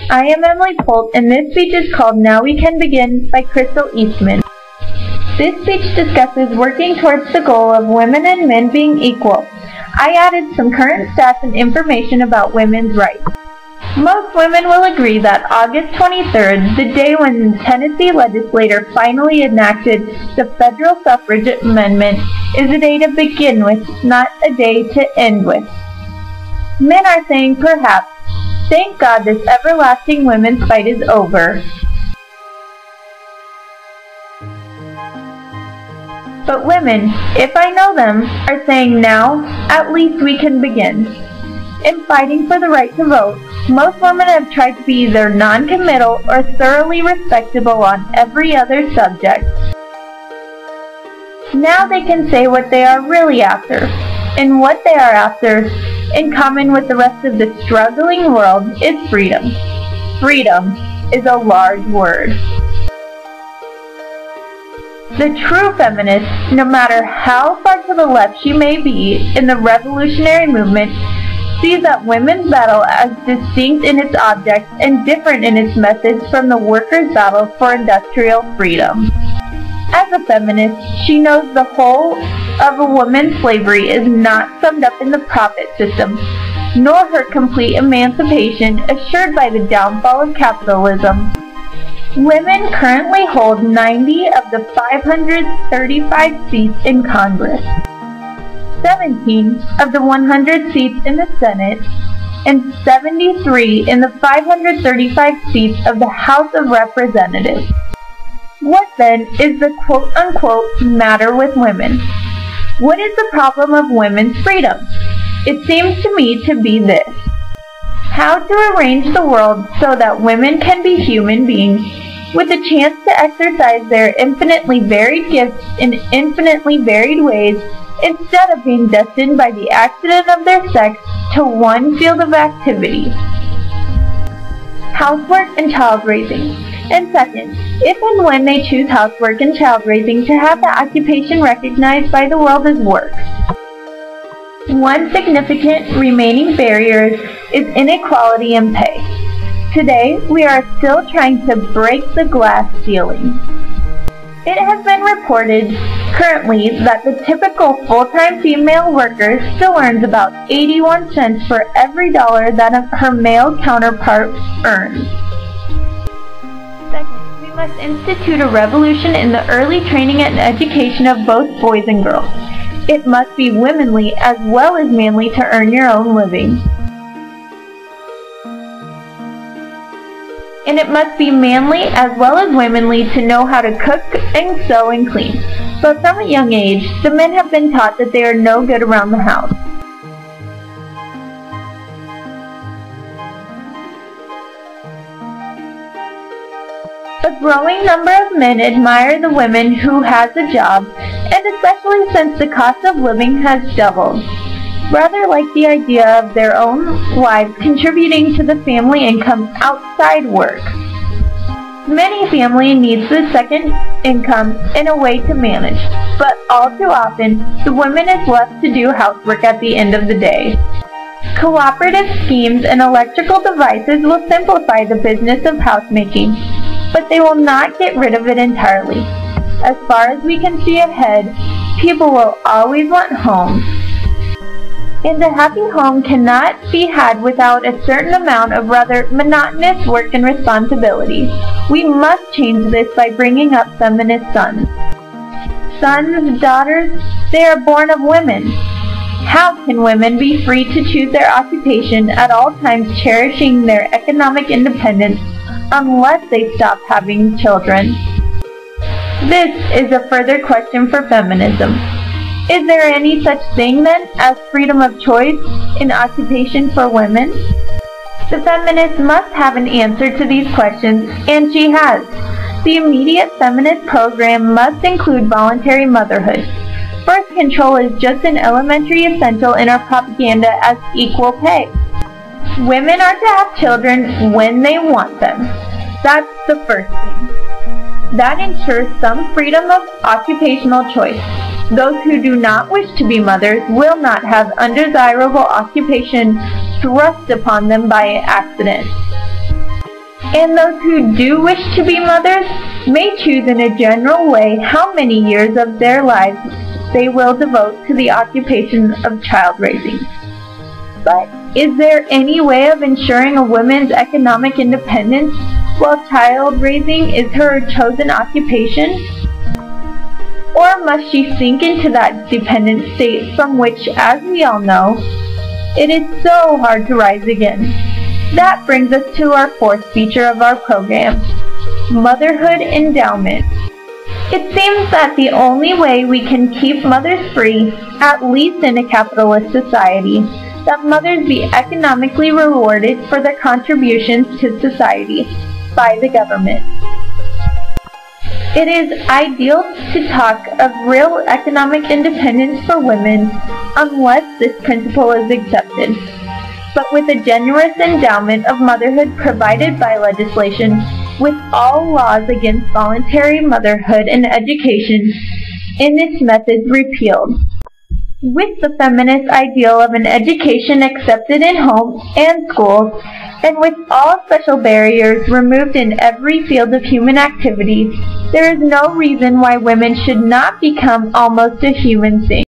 I am Emily Polt, and this speech is called Now We Can Begin by Crystal Eastman. This speech discusses working towards the goal of women and men being equal. I added some current stats and information about women's rights. Most women will agree that August 23rd, the day when the Tennessee legislature finally enacted the federal suffrage amendment, is a day to begin with, not a day to end with. Men are saying perhaps, thank God this everlasting women's fight is over. But women, if I know them, are saying now, at least we can begin. In fighting for the right to vote, most women have tried to be either non-committal or thoroughly respectable on every other subject. Now they can say what they are really after, and what they are after, in common with the rest of the struggling world, is freedom. Freedom is a large word. The true feminist, no matter how far to the left she may be in the revolutionary movement, sees that women's battle as distinct in its object and different in its methods from the workers' battle for industrial freedom. As a feminist, she knows the whole of a woman's slavery is not summed up in the profit system, nor her complete emancipation assured by the downfall of capitalism. Women currently hold 90 of the 535 seats in Congress, 17 of the 100 seats in the Senate, and 73 in the 535 seats of the House of Representatives. What then is the quote-unquote matter with women? What is the problem of women's freedom? It seems to me to be this: how to arrange the world so that women can be human beings with a chance to exercise their infinitely varied gifts in infinitely varied ways, instead of being destined by the accident of their sex to one field of activity, housework and child raising. And second, if and when they choose housework and child raising, to have the occupation recognized by the world as work. One significant remaining barrier is inequality in pay. Today, we are still trying to break the glass ceiling. It has been reported currently that the typical full-time female worker still earns about 81 cents for every dollar that her male counterpart earns. Second, we must institute a revolution in the early training and education of both boys and girls. It must be womanly as well as manly to earn your own living. And it must be manly as well as womanly to know how to cook and sew and clean. But from a young age, the men have been taught that they are no good around the house. A growing number of men admire the woman who has a job, and especially since the cost of living has doubled, rather like the idea of their own wives contributing to the family income outside work. Many families need the second income in a way to manage, but all too often, the woman is left to do housework at the end of the day. Cooperative schemes and electrical devices will simplify the business of housemaking, but they will not get rid of it entirely. As far as we can see ahead, people will always want homes. And a happy home cannot be had without a certain amount of rather monotonous work and responsibility. We must change this by bringing up feminist sons. Sons, daughters, they are born of women. How can women be free to choose their occupation at all times, cherishing their economic independence, unless they stop having children? This is a further question for feminism. Is there any such thing, then, as freedom of choice in occupation for women? The feminist must have an answer to these questions, and she has. The immediate feminist program must include voluntary motherhood. Birth control is just an elementary essential in our propaganda as equal pay. Women are to have children when they want them. That's the first thing. That ensures some freedom of occupational choice. Those who do not wish to be mothers will not have undesirable occupation thrust upon them by accident. and those who do wish to be mothers may choose in a general way how many years of their lives they will devote to the occupation of child raising. But is there any way of ensuring a woman's economic independence while child raising is her chosen occupation? Or must she sink into that dependent state from which, as we all know, it is so hard to rise again? That brings us to our fourth feature of our program, motherhood endowment. It seems that the only way we can keep mothers free, at least in a capitalist society, that mothers be economically rewarded for their contributions to society by the government. It is ideal to talk of real economic independence for women unless this principle is accepted. But with a generous endowment of motherhood provided by legislation, with all laws against voluntary motherhood and education in its methods repealed, with the feminist ideal of an education accepted in home and schools, and with all special barriers removed in every field of human activity, there is no reason why women should not become almost a human thing.